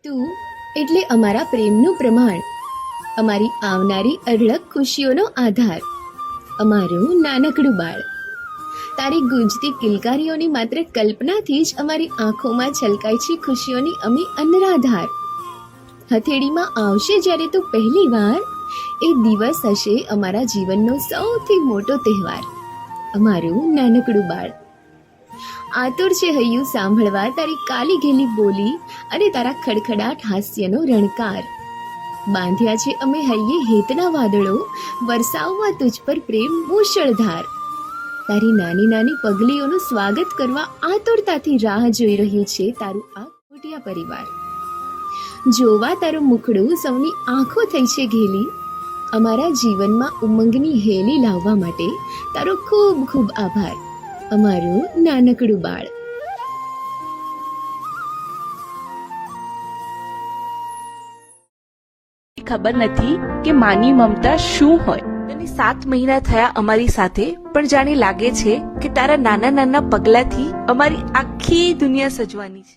તું એટલે અમારા પ્રેમનું પ્રમાણ, અમારી આવનારી અઢળક ખુશીઓનો આધાર, અમારું નાનકડું બાળ. તારી ગુંજતી કિલકારીઓની માત્ર કલ્પનાથી જ અમારી આંખોમાં છલકાય છે ખુશીઓની અમી અનરાધાર. હથેળીમાં આવશે જ્યારે તું પહેલી વાર, એ દિવસ હશે અમારા જીવનનો સૌથી મોટો તહેવાર, અમારું નાનકડું બાળ. આતુર છે હૈયું સાંભળવા તારી કાલી ઘેલી બોલી અને તારા ખડખડાટ હાસ્યનો રણકાર. બાંધ્યા છે અમે હૈયે હેતના વાદળો, વરસાવવા તુજ પર પ્રેમ મૂશળધાર. તારી નાની નાની પગલીઓનું સ્વાગત કરવા આતુરતાથી રાહ જોઈ રહ્યું છે તારું આ કોટિયા પરિવાર. જોવા તારું મુખડું સૌની આંખો થઈ છે ઘેલી. અમારા જીવનમાં ઉમંગની હેલી લાવવા માટે તારો ખૂબ ખૂબ આભાર, અમારું નાનકડું બાળ. ખબર નથી કે માની મમતા શું હોય. અને 7 મહિના થયા અમારી સાથે, પણ જાણે લાગે છે કે તારા નાના નાના પગલાથી અમારી આખી દુનિયા સજવાની છે.